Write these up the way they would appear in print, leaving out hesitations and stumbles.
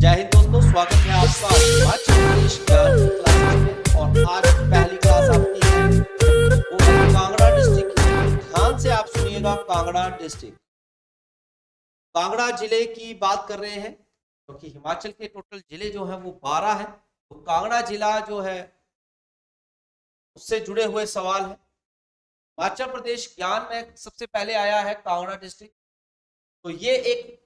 जय हिंद दोस्तों, स्वागत है आपका हिमाचल प्रदेश ज्ञान क्लासेस में। और आज पहली क्लास आपकी है वो है कांगड़ा डिस्ट्रिक्ट की। ध्यान से आप सुनिएगा। कांगड़ा डिस्ट्रिक्ट, कांगड़ा जिले की बात कर रहे हैं क्योंकि हिमाचल के टोटल जिले जो हैं वो 12 है। तो कांगड़ा जिला जो है उससे जुड़े हुए सवाल है। हिमाचल प्रदेश ज्ञान में सबसे पहले आया है कांगड़ा डिस्ट्रिक्ट। तो ये एक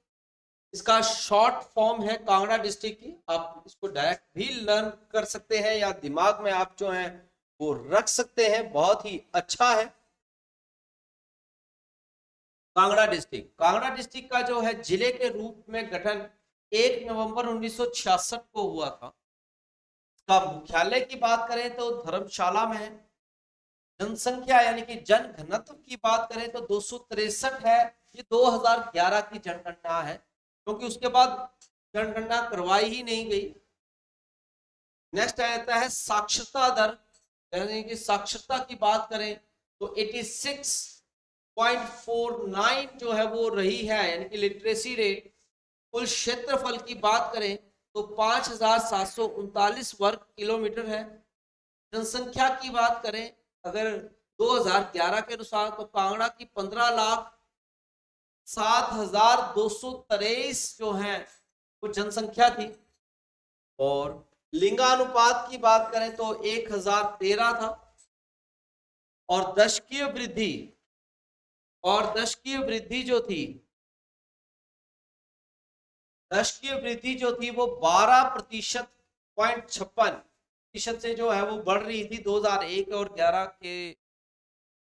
इसका शॉर्ट फॉर्म है कांगड़ा डिस्ट्रिक्ट की। आप इसको डायरेक्ट भी लर्न कर सकते हैं या दिमाग में आप जो है वो रख सकते हैं, बहुत ही अच्छा है। कांगड़ा डिस्ट्रिक्ट का जो है जिले के रूप में गठन 1 नवंबर 1966 को हुआ था। इसका मुख्यालय की बात करें तो धर्मशाला में है। जनसंख्या यानी कि जन घनत्व की बात करें तो 263 है। ये 2011 की जनगणना है क्योंकि उसके बाद जनगणना करवाई ही नहीं गई। नेक्स्ट आता है साक्षरता दर, यानी कि साक्षरता की बात करें तो 86.49 जो है वो रही है, यानी कि लिटरेसी रेट। कुल क्षेत्रफल की बात करें तो 5,739 वर्ग किलोमीटर है। जनसंख्या की बात करें अगर 2011 के अनुसार तो कांगड़ा की 15,07,223 जो है वो जनसंख्या थी। और लिंगानुपात की बात करें तो 1013 था। और दशकीय वृद्धि जो थी वो 12.56% से जो है वो बढ़ रही थी। 2001 और 11 के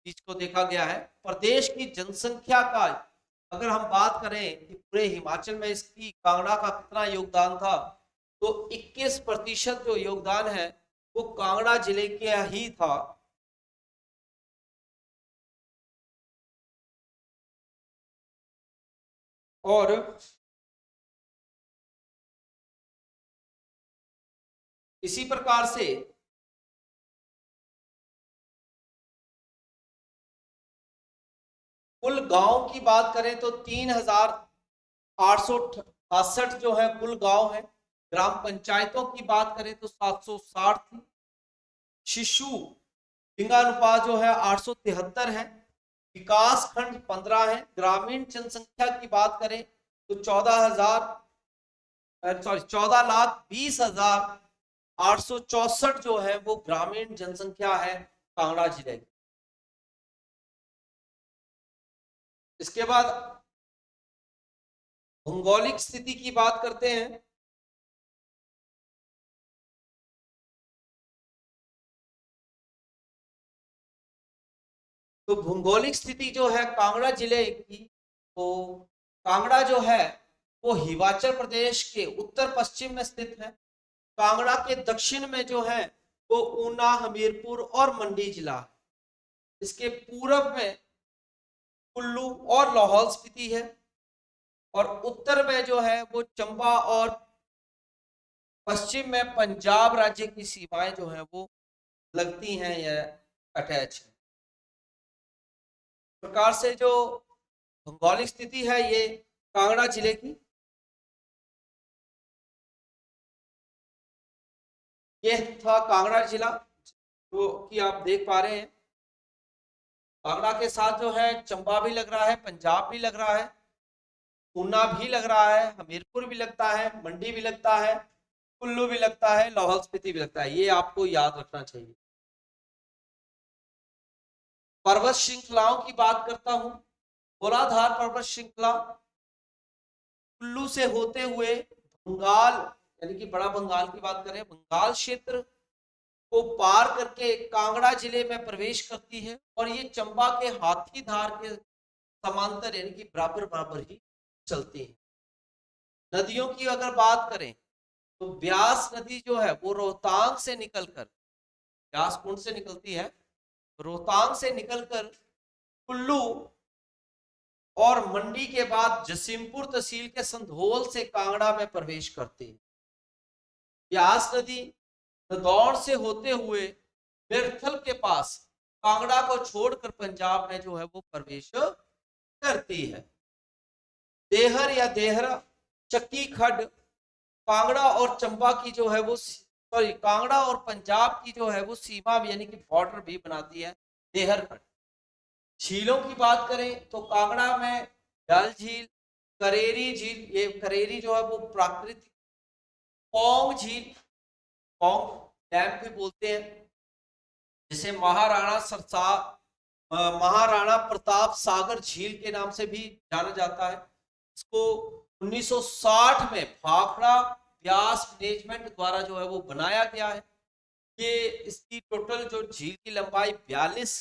बीच को देखा गया है। प्रदेश की जनसंख्या का अगर हम बात करें कि पूरे हिमाचल में इसकी कांगड़ा का कितना योगदान था तो 21% जो योगदान है वो कांगड़ा जिले के ही था। और इसी प्रकार से कुल गांव की बात करें तो 3,868 जो है कुल गांव है। ग्राम पंचायतों की बात करें तो 760 थी। शिशु लिंगानुपात जो है 873 है। विकास खंड 15 है। ग्रामीण जनसंख्या की बात करें तो 14,20,864 जो है वो ग्रामीण जनसंख्या है कांगड़ा जिले की। इसके बाद भौगोलिक स्थिति की बात करते हैं। तो भौगोलिक स्थिति जो है कांगड़ा जिले की, तो कांगड़ा जो है वो हिमाचल प्रदेश के उत्तर पश्चिम में स्थित है। कांगड़ा के दक्षिण में जो है वो ऊना, हमीरपुर और मंडी जिला है। इसके पूर्व में कुल्लू और लाहौल स्पीति है। और उत्तर में जो है वो चंबा और पश्चिम में पंजाब राज्य की सीमाएं जो है वो लगती हैं या अटैच है। प्रकार से जो भौगोलिक स्थिति है ये कांगड़ा जिले की, ये था कांगड़ा जिला जो कि आप देख पा रहे हैं। कांगड़ा के साथ जो है चंबा भी लग रहा है, पंजाब भी लग रहा है, ऊना भी लग रहा है, हमीरपुर भी लगता है, मंडी भी लगता है, कुल्लू भी लगता है, लाहौल स्पीति भी लगता है। ये आपको याद रखना चाहिए। पर्वत श्रृंखलाओं की बात करता हूं। गोलाधार पर्वत श्रृंखला कुल्लू से होते हुए बंगाल, यानी कि बड़ा बंगाल की बात करें, बंगाल क्षेत्र को पार करके कांगड़ा जिले में प्रवेश करती है। और ये चंबा के हाथीधार के समांतर यानी कि बराबर बराबर ही चलती है। नदियों की अगर बात करें तो ब्यास नदी जो है वो रोहतांग से निकलकर, ब्यास कुंड से निकलती है, रोहतांग से निकलकर कुल्लू और मंडी के बाद जसीमपुर तहसील के संधोल से कांगड़ा में प्रवेश करती है। ब्यास नदी नदौर से होते हुए बेरथल के पास कांगड़ा को छोड़कर पंजाब में जो है वो प्रवेश करती है। देहर या देहरा, चक्की खड कांगड़ा और चंबा की जो है वो सॉरी कांगड़ा और पंजाब की जो है वो सीमा यानी कि बॉर्डर भी बनाती है देहरगढ़। झीलों की बात करें तो कांगड़ा में डल झील, करेरी झील, ये करेरी जो है वो प्राकृतिक, पौंग झील, पौंग डैम भी बोलते हैं, जिसे महाराणा प्रताप सागर झील के नाम से भी जाना जाता है। इसको 1960 में भाखड़ा व्यास मैनेजमेंट द्वारा जो है वो बनाया गया है। ये इसकी टोटल जो झील की लंबाई 42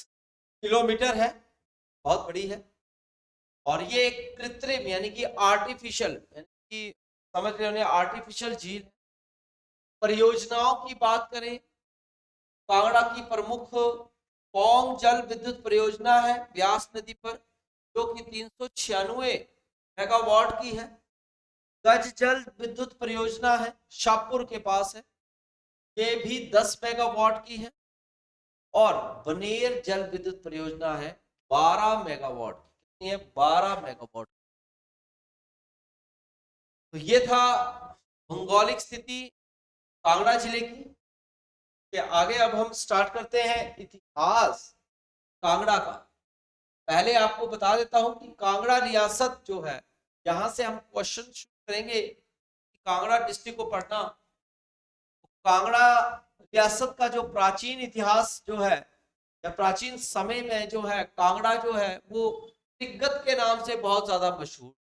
किलोमीटर है, बहुत बड़ी है। और ये एक कृत्रिम यानी कि आर्टिफिशियल यानी कि समझ रहे होंगे आर्टिफिशियल झील। परियोजनाओं की बात करें, कांगड़ा की प्रमुख पौंग जल विद्युत परियोजना है व्यास नदी पर, जो कि 396 मेगावाट की है। गज जल विद्युत परियोजना है, शाहपुर के पास है, ये भी 10 मेगावाट की है। और बनेर जल विद्युत परियोजना है 12 मेगावाट की। कितनी है? 12 मेगावाट। तो ये था भौगोलिक स्थिति कांगड़ा जिले की। के आगे अब हम स्टार्ट करते हैं इतिहास कांगड़ा का। पहले आपको बता देता हूं कि कांगड़ा रियासत जो है, यहां से हम क्वेश्चन शुरू करेंगे कि कांगड़ा डिस्ट्रिक्ट को पढ़ना। तो कांगड़ा रियासत का जो प्राचीन इतिहास जो है या प्राचीन समय में जो है, कांगड़ा जो है वो तिब्बत के नाम से बहुत ज्यादा मशहूर,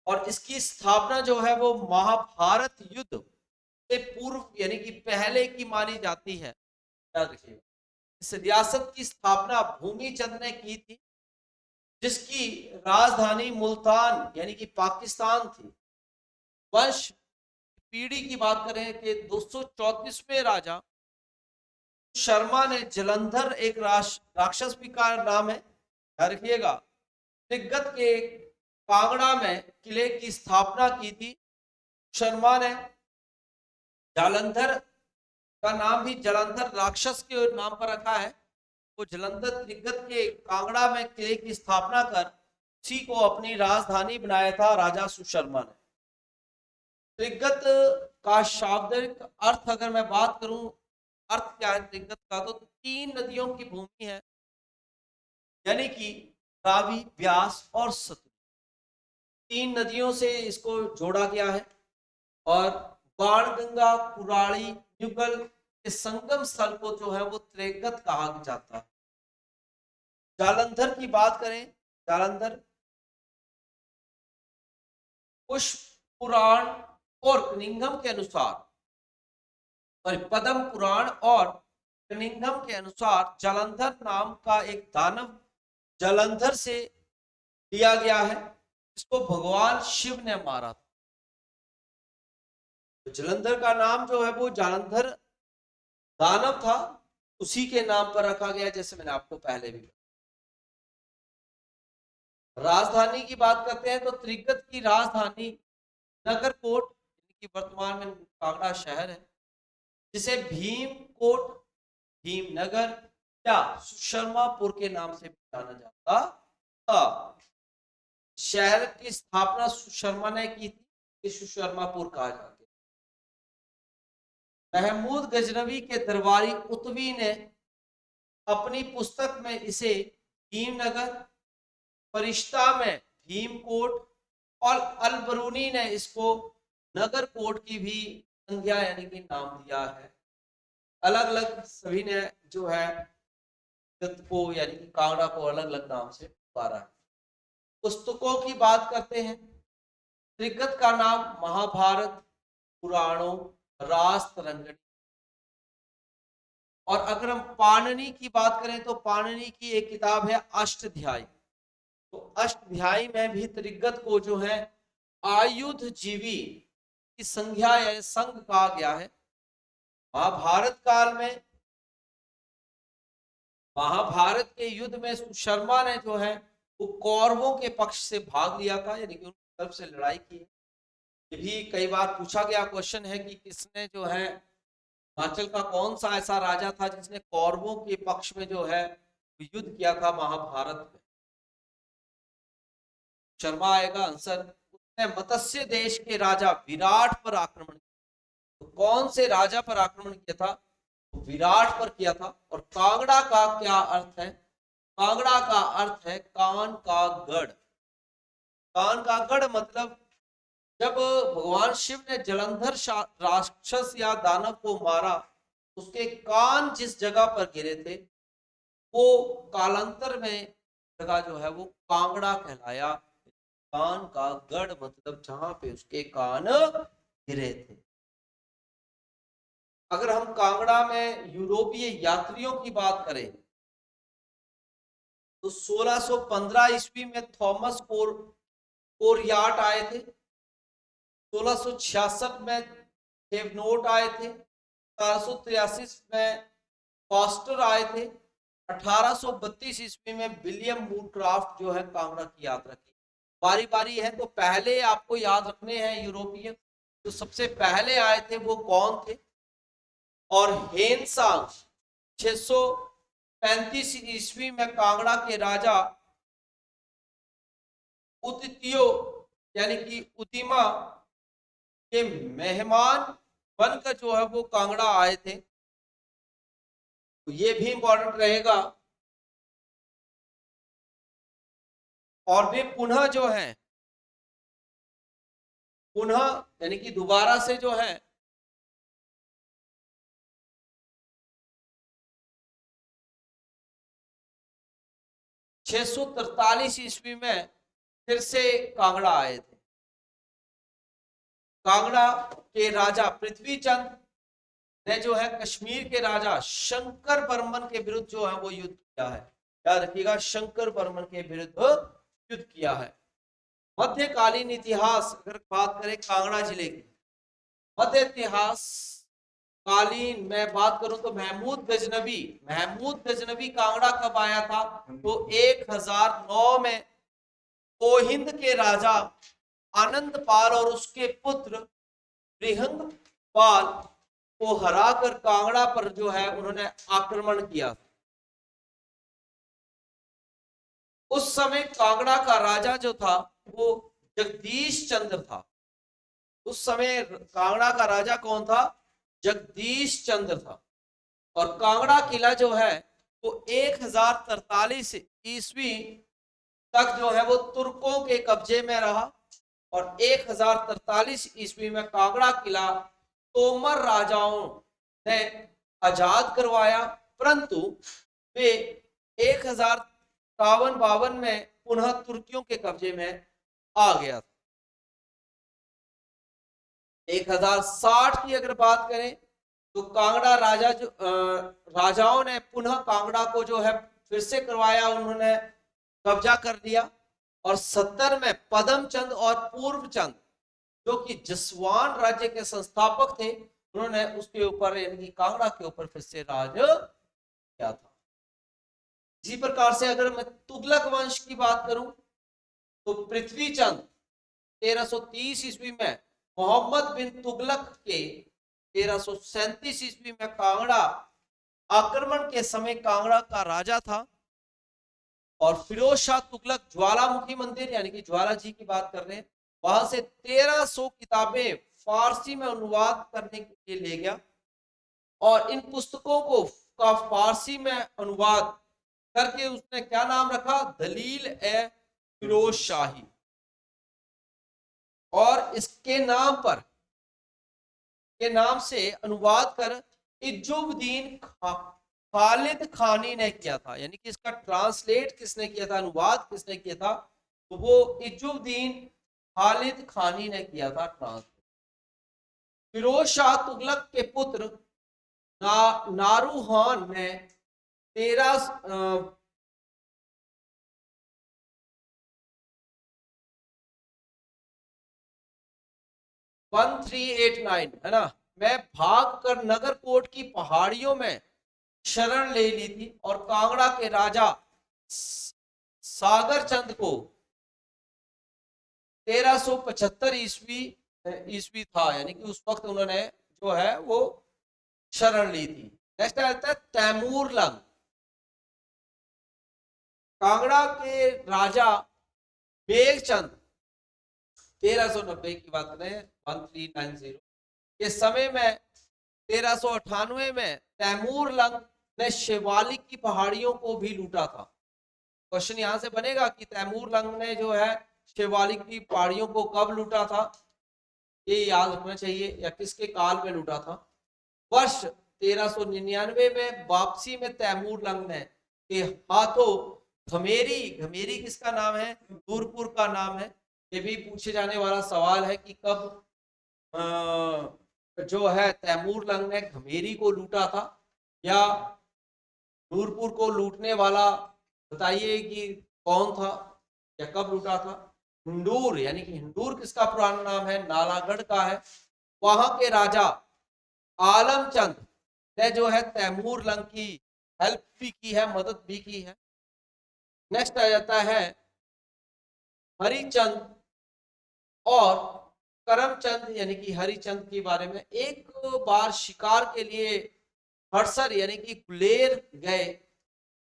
और इसकी स्थापना जो है वो महाभारत युद्ध से पूर्व यानी कि पहले की मानी जाती है। याद रखिएगा, इस रियासत की स्थापना भूमि चंद ने की थी, जिसकी राजधानी मुल्तान यानी कि पाकिस्तान थी। वंश पीढ़ी की बात करें कि 234वें राजा शर्मा ने जलंधर, एक राक्षस भी का नाम है, ध्यान रखिएगा, तिब्बत के कांगड़ा में किले की स्थापना की थी। शर्मा ने जालंधर का नाम भी जलंधर राक्षस के नाम पर रखा है। वो जलंधर तिब्बत के कांगड़ा में किले की स्थापना कर उसी को अपनी राजधानी बनाया था राजा सुशर्मा ने। तिब्बत का शाब्दिक अर्थ अगर मैं बात करूं, अर्थ क्या है तिब्बत का, तो 3 नदियों की भूमि है, यानी कि रावी, व्यास और सतलुज। 3 नदियों से इसको जोड़ा गया है। और बाणगंगा, कुराली, युगल के संगम स्थल को जो है वो त्रिगत कहा जाता है। जालंधर की बात करें, जालंधर पुष्प पुराण और कनिंघम के अनुसार, पद्म पुराण और कनिंघम के अनुसार जालंधर नाम का एक दानव जालंधर से लिया गया है, इसको भगवान शिव ने मारा था। तो जालंधर का नाम जो है वो जालंधर दानव था, उसी के नाम पर रखा गया, जैसे मैंने आपको पहले भी। राजधानी की बात करते हैं तो त्रिगत की राजधानी नगरकोट की वर्तमान में कांगड़ा शहर है, जिसे भीमकोट, भीमनगर या सुशर्मापुर के नाम से जाना जाता था। शहर की स्थापना सुशर्मा ने की थी, सुशर्मापुर कहा जाता है। महमूद गजनवी के दरबारी उतवी ने अपनी पुस्तक में इसे भीमनगर, फरिश्ता में भीमकोट और अलबरूनी ने इसको नगरकोट की भी संज्ञा यानी कि नाम दिया है। अलग अलग सभी ने जो है को यानी कि कांगड़ा को अलग अलग नाम से पुकारा है। पुस्तकों की बात करते हैं, त्रिगत का नाम महाभारत, पुराणों, रास्तरंगिणी। और अगर हम पाणिनि की बात करें तो पाणिनि की एक किताब है अष्टध्यायी। तो अष्टध्यायी में भी त्रिगत को जो है आयुध जीवी की संज्ञा या संघ कहा गया है। महाभारत काल में, महाभारत के युद्ध में सुशर्मा ने जो है वो कौरवों के पक्ष से भाग लिया था, यानी कि उनकी तरफ से लड़ाई की है। ये भी कई बार पूछा गया क्वेश्चन है कि किसने जो है हिमाचल का कौन सा ऐसा राजा था जिसने कौरवों के पक्ष में जो है युद्ध किया था महाभारत में। शर्मा आएगा आंसर। ने मत्स्य देश के राजा विराट पर आक्रमण किया। तो कौन से राजा पर आक्रमण किया था? तो विराट पर किया था। और कांगड़ा का क्या अर्थ है? कांगड़ा का अर्थ है कान का गढ़। कान का गढ़ मतलब जब भगवान शिव ने जलंधर राक्षस या दानव को मारा, उसके कान जिस जगह पर गिरे थे वो कालांतर में जगह जो है वो कांगड़ा कहलाया। कान का गढ़ मतलब जहां पे उसके कान गिरे थे। अगर हम कांगड़ा में यूरोपीय यात्रियों की बात करें तो 1615 ईस्वी में थॉमस कोरियाट आए थे। 1666 में हेवनोट आए थे। 1783 में फॉस्टर आए थे। 1832 ईस्वी में विलियम वुडक्राफ्ट जो है कांगड़ा की यात्रा की। बारी बारी है तो पहले आपको याद रखने हैं यूरोपियन। तो सबसे पहले आए थे वो कौन थे? और हेनसांग 635 ईस्वी में कांगड़ा के राजा उतियो यानी कि उतिमा के मेहमान बनकर जो है वो कांगड़ा आए थे। तो ये भी इंपॉर्टेंट रहेगा। और वे पुनः जो है पुनः यानी कि दोबारा से जो है छह सौ तरतालीस ईस्वी में फिर से कांगड़ा आए थे। कांगड़ा के राजा पृथ्वीचंद ने जो है कश्मीर के राजा शंकर बर्मन के विरुद्ध जो है वो युद्ध किया है। याद रखिएगा, शंकर बर्मन के विरुद्ध युद्ध किया है। मध्यकालीन इतिहास अगर बात करें कांगड़ा जिले की, मध्य इतिहास कालीन में बात करूं तो महमूद गजनबी कांगड़ा कब आया था? तो 1009 में कोहिंद के राजा आनंद पाल और उसके पुत्र बृहंग पाल को हराकर कांगड़ा पर जो है उन्होंने आक्रमण किया। उस समय कांगड़ा का राजा जो था वो जगदीश चंद्र था। उस समय कांगड़ा का राजा कौन था? जगदीश चंद्र था। और कांगड़ा किला जो है वो 1043 ईस्वी तक जो है वो तुर्कों के कब्जे में रहा। और 1043 ईस्वी में कांगड़ा किला तोमर राजाओं ने आजाद करवाया, परंतु वे 1052 में पुनः तुर्कियों के कब्जे में आ गया था। 1060 की अगर बात करें तो कांगड़ा राजाओं ने पुनः कांगड़ा को जो है फिर से करवाया, उन्होंने कब्जा कर लिया। और 70 में पदमचंद और पूर्वचंद जो कि जसवान राज्य के संस्थापक थे, उन्होंने उसके ऊपर यानी कांगड़ा के ऊपर फिर से राज किया था। इसी प्रकार से अगर मैं तुगलक वंश की बात करूं तो पृथ्वीचंद 1330 ईस्वी में मोहम्मद बिन तुगलक के 1337 ईस्वी में कांगड़ा आक्रमण के समय कांगड़ा का राजा था। और फिरोज शाह तुगलक ज्वालामुखी मंदिर यानी कि ज्वाला जी की बात कर रहे हैं, वहां से 1300 किताबें फारसी में अनुवाद करने के लिए ले गया। और इन पुस्तकों को का फारसी में अनुवाद करके उसने क्या नाम रखा? दलील ए फिरोज शाही। और इसके नाम से अनुवाद कर इजुद्दीन खालिद खानी ने किया था। यानी कि इसका ट्रांसलेट किसने किया था, अनुवाद किसने किया था? तो वो इजुद्दीन खालिद खानी ने किया था ट्रांसलेट। फिरोज शाह तुगलक के पुत्र नारूहान ने 1389 है ना, मैं भाग कर नगरकोट की पहाड़ियों में शरण ले ली थी और कांगड़ा के राजा सागर चंद को 1375 ईस्वी था, यानी कि उस वक्त उन्होंने जो है वो शरण ली थी। नेक्स्ट आता है तैमूर लंग। कांगड़ा के राजा बेगचंद 1390 की बात करें 1390 के समय में 1398 में तैमूर लंग ने शिवालिक की पहाड़ियों को भी लूटा था। क्वेश्चन यहां से बनेगा कि तैमूर लंग ने जो है शिवालिक की पहाड़ियों को कब लूटा था, ये याद रखना चाहिए, या किसके काल में लूटा था। वर्ष 1399 में वापसी में तैमूर लंग ने के हाथों घमेरी, घमेरी किसका नाम है, नूरपुर का नाम है। ये भी पूछे जाने वाला सवाल है कि कब जो है तैमूर लंग ने घमेरी को लूटा था, या नूरपुर को लूटने वाला बताइए कि कौन था या कब लूटा था। हिंदूर, यानी कि हिंदूर किसका पुराना नाम है, नालागढ़ का है। वहां के राजा आलमचंद ने जो है तैमूर लंग की हेल्प भी की है, मदद भी की है। नेक्स्ट आ जाता है हरिचंद और करमचंद, यानी कि हरिचंद के बारे में। एक बार शिकार के लिए हड़सर यानी कि गुलेर गए,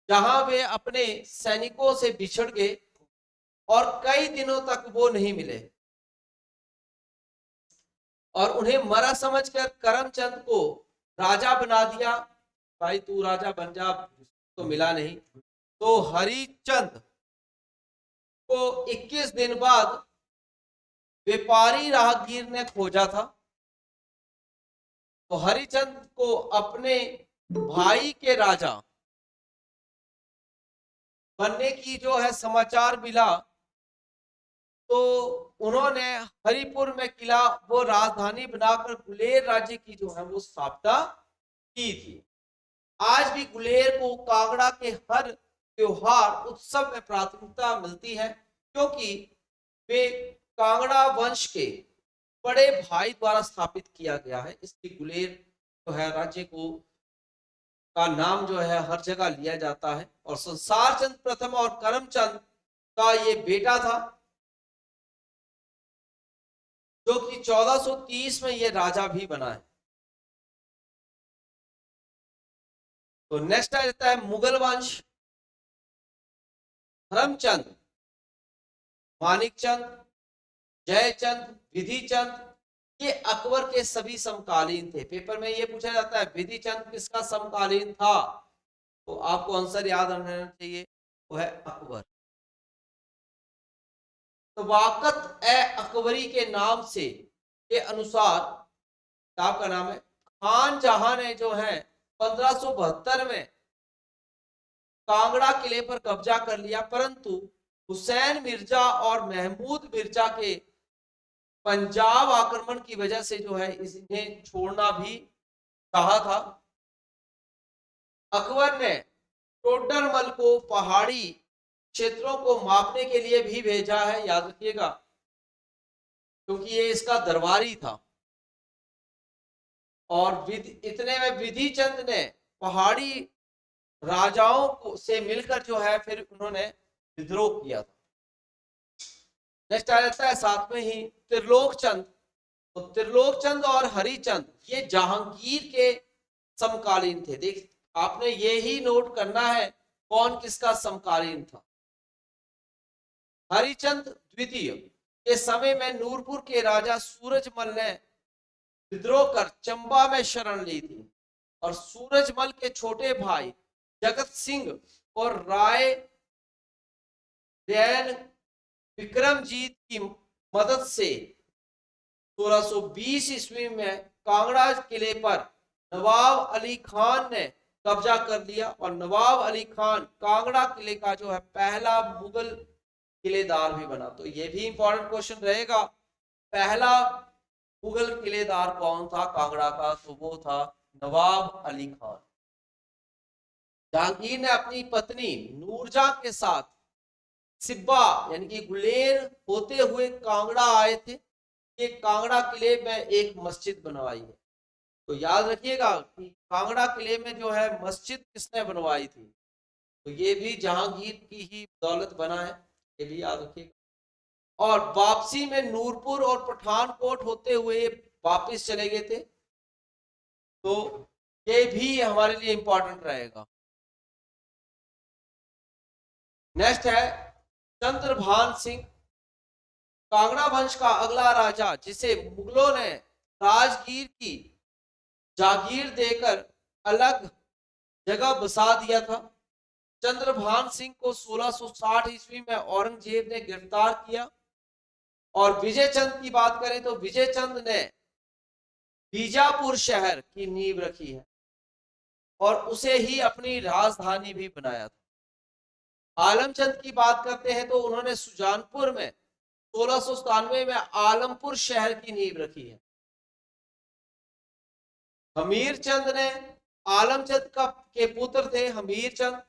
जहां वे अपने सैनिकों से बिछड़ गए और कई दिनों तक वो नहीं मिले, और उन्हें मरा समझकर करमचंद को राजा बना दिया। भाई तू राजा बन जा, तो मिला नहीं। तो हरिचंद को 21 दिन बाद व्यापारी राहगीर ने खोजा था। तो हरिचंद को अपने भाई के राजा बनने की जो है समाचार मिला, तो उन्होंने हरिपुर में किला वो राजधानी बनाकर गुलेर राज्य की जो है वो स्थापना की थी। आज भी गुलेर को कांगड़ा के हर त्योहार उत्सव में प्राथमिकता मिलती है, क्योंकि वे कांगड़ा वंश के बड़े भाई द्वारा स्थापित किया गया है। इसलिए गुलेर जो है राज्य को का नाम जो है हर जगह लिया जाता है। और संसार चंद प्रथम और करमचंद का ये बेटा था, जो कि 1430 में ये राजा भी बना है। तो नेक्स्ट आ जाता है मुगल वंश। धर्मचंद, मानिकचंद, जयचंद, विधिचंद, ये अकबर के सभी समकालीन थे। पेपर में ये पूछा जाता है विधि चंद किसका समकालीन था, तो आपको आंसर याद रहना चाहिए, वो है अकबर। तो वाकत ए अकबरी के नाम से के अनुसार किताब का नाम है, खान जहां ने जो है 1572 में कांगड़ा किले पर कब्जा कर लिया, परंतु हुसैन मिर्जा और महमूद मिर्जा के पंजाब आक्रमण की वजह से जो है इन्हें छोड़ना भी चाहा था। अकबर ने टोडरमल को पहाड़ी क्षेत्रों को मापने के लिए भी भेजा है, याद रखिएगा, क्योंकि ये इसका दरबारी था। और इतने में विधि चंद ने पहाड़ी राजाओं को से मिलकर जो है फिर उन्होंने विद्रोह किया था। नेक्स्ट आ जाता है साथ में ही त्रिलोक चंद। तो त्रिलोक चंद और हरिचंद ये जहांगीर के समकालीन थे। देख आपने ये ही नोट करना है कौन किसका समकालीन था। हरिचंद द्वितीय के समय में नूरपुर के राजा सूरजमल ने विद्रोह कर चंबा में शरण ली थी, और सूरजमल के छोटे भाई जगत सिंह और राय रैन विक्रमजीत की मदद से 1620 ईस्वी में कांगड़ा किले पर नवाब अली खान ने कब्जा कर लिया, और नवाब अली खान कांगड़ा किले का जो है पहला मुगल किलेदार भी बना। तो ये भी इंपॉर्टेंट क्वेश्चन रहेगा, पहला मुगल किलेदार कौन था कांगड़ा का, तो वो था नवाब अली खान। जहांगीर ने अपनी पत्नी नूरजहां के साथ सिब्बा यानी कि गुलेर होते हुए कांगड़ा आए थे। ये कांगड़ा किले में एक मस्जिद बनवाई है, तो याद रखिएगा कि कांगड़ा किले में जो है मस्जिद किसने बनवाई थी, तो ये भी जहांगीर की ही बदौलत बना है, ये भी याद रखिएगा। और वापसी में नूरपुर और पठानकोट होते हुए वापस चले गए थे, तो ये भी हमारे लिए इंपॉर्टेंट रहेगा। नेक्स्ट है चंद्रभान सिंह। कांगड़ा वंश का अगला राजा जिसे मुगलों ने राजगीर की जागीर देकर अलग जगह बसा दिया था। चंद्रभान सिंह को 1660 ईस्वी में औरंगजेब ने गिरफ्तार किया। और विजय चंद की बात करें तो विजय चंद ने बीजापुर शहर की नींव रखी है और उसे ही अपनी राजधानी भी बनाया था। आलमचंद की बात करते हैं तो उन्होंने सुजानपुर में 1697 में आलमपुर शहर की नींव रखी है। हमीर चंद ने आलमचंद का के पुत्र थे। हमीर चंद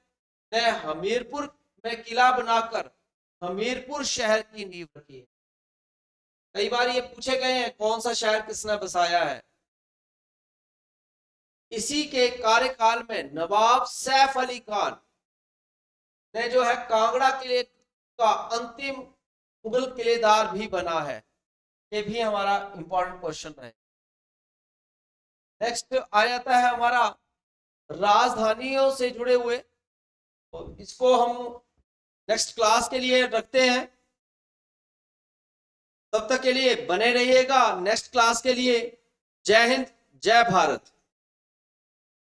ने हमीरपुर में किला बनाकर हमीरपुर शहर की नींव रखी है। कई बार ये पूछे गए हैं कौन सा शहर किसने बसाया है। इसी के कार्यकाल में नवाब सैफ अली खान ने जो है कांगड़ा किले का अंतिम मुगल किलेदार भी बना है। ये भी हमारा इंपॉर्टेंट क्वेश्चन है। नेक्स्ट आ जाता है हमारा राजधानियों से जुड़े हुए, तो इसको हम नेक्स्ट क्लास के लिए रखते हैं। तब तक के लिए बने रहिएगा नेक्स्ट क्लास के लिए। जय हिंद, जय भारत।